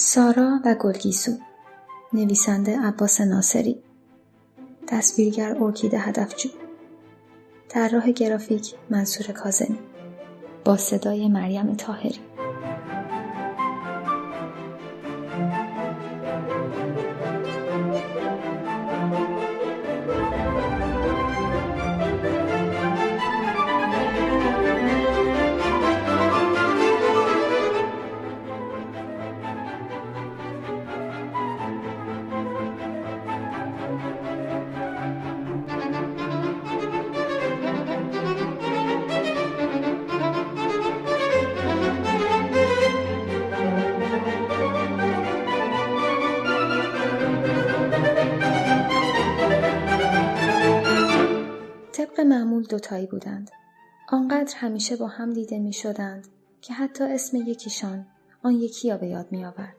سارا و گلگیسو، نویسنده عباس ناصری، تصویرگر ارکیده هدفجو، طراح گرافیک منصور کاظمی، با صدای مریم طاهری. طبق معمول دوتایی بودند. آنقدر همیشه با هم دیده می شدند که حتی اسم یکیشان آن یکی را به یاد می آورد.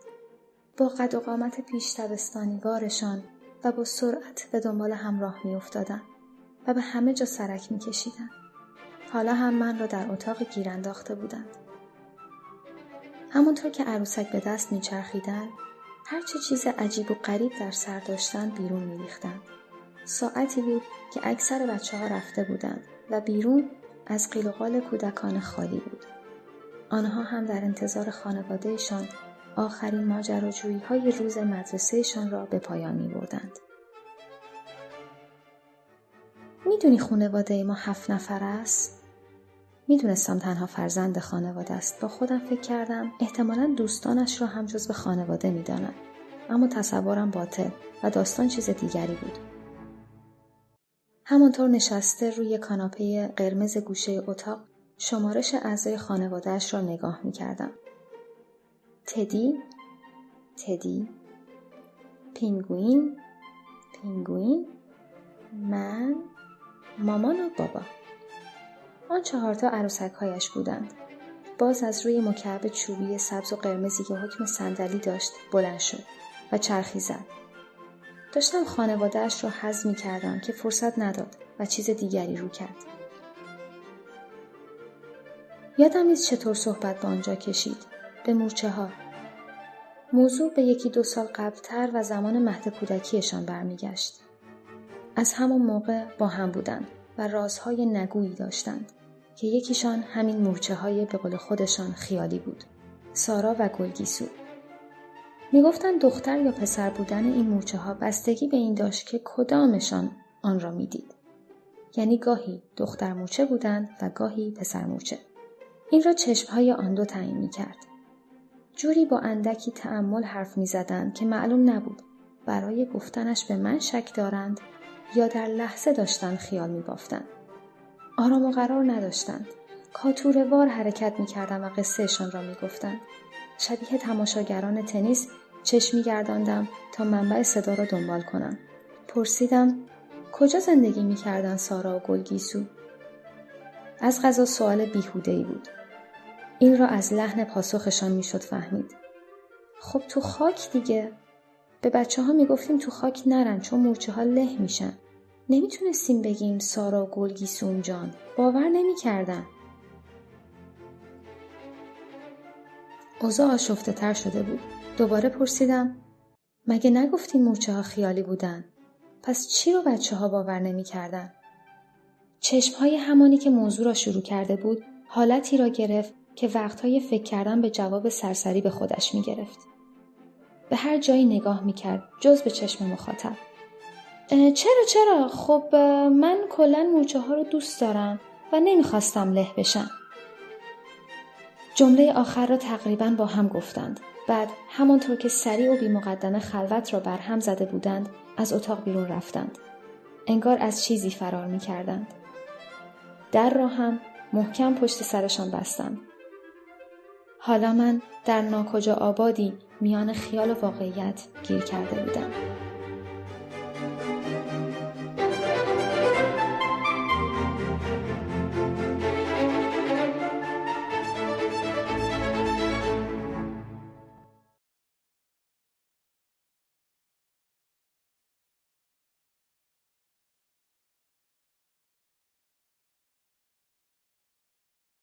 با قد و قامت پیش دبستانیوارشان و با سرعت به دنبال هم راه می افتادند و به همه جا سرک می کشیدند. حالا هم من را در اتاق گیر انداخته بودند. همونطور که عروسک به دست می چرخیدند، هر چه چیز عجیب و غریب در سر داشتند بیرون می ریختند. ساعتی بود که اکثر بچه‌ها رفته بودند و بیرون از قیل و قال کودکان خالی بود. آنها هم در انتظار خانوادهشان آخرین ماجراجویی‌های روز مدرسهشان را به پایان می‌بردند. می‌دونی خانواده ما 7 نفر است؟ می‌دونستم تنها فرزند خانواده است. با خودم فکر کردم احتمالاً دوستانش را هم جزو خانواده می‌داند. اما تصورم باطل و داستان چیز دیگری بود. همانطور نشسته روی کاناپه قرمز گوشه اتاق شمارش اعضای خانواده‌اش را نگاه می‌کردم. تدی، پینگوین، من، مامان و بابا. آن 4 عروسک‌هایش بودند. باز از روی مکعب چوبی سبز و قرمزی که حکم صندلی داشت بلند شد و چرخی زد. داشتم خانواده‌اش را هضم می‌کردم که فرصت نداد و چیز دیگری رو کرد. یادم نیست چطور صحبت به آنجا کشید. به مورچه‌ها. موضوع به 1-2 سال قبل‌تر و زمان مهد کودکیشان برمیگشت. از همان موقع با هم بودند و رازهای نگویی داشتند که یکیشان همین مورچه‌های به قول خودشان خیالی بود. سارا و گلگیسو. میگفتند دختر یا پسر بودن این مورچه‌ها بستگی به این داشت که کدامشان آن را میدید. یعنی گاهی دختر مورچه بودند و گاهی پسر مورچه. این را چشم‌های آن دو تعیین می‌کرد. جوری با اندکی تأمل حرف می‌زدند که معلوم نبود برای گفتنش به من شک دارند یا در لحظه داشتند خیال می‌بافتند. آرام و قرار نداشتند. کاتوره‌وار حرکت می‌کردند و قصه‌شان را می‌گفتند. شبیه تماشاگران تنیس چشم می‌گرداندم تا منبع صدا را دنبال کنم. پرسیدم کجا زندگی می‌کردند سارا و گلگیسو؟ از قضا سوال بیهوده‌ای بود. این را از لحن پاسخشان میشد فهمید. خب تو خاک دیگه. به بچه‌ها میگفتیم تو خاک نرن چون مورچه‌ها له میشن. نمیتونستیم بگیم سارا و گلگیسون جان. باور نمی‌کردن. اوضاع آشفته تر شده بود. دوباره پرسیدم مگه نگفتیم مورچه‌ها خیالی بودن؟ پس چی رو بچه‌ها باور نمی‌کردن؟ چشم‌های همانی که موضوع را شروع کرده بود حالتی را گرفت که وقتهای فکر کردن به جواب سرسری به خودش می‌گرفت. به هر جایی نگاه می‌کرد جز به چشم مخاطب. چرا؟ خب من کلاً مورچه‌ها رو دوست دارم و نمی‌خواستم له بشن. جمله آخر را تقریباً با هم گفتند. بعد همانطور که سریع و بی مقدمه خلوت را برهم زده بودند از اتاق بیرون رفتند. انگار از چیزی فرار می‌کردند. در را هم محکم پشت سرشان بستند. حالا من در ناکجا آبادی میان خیال و واقعیت گیر کرده بودم.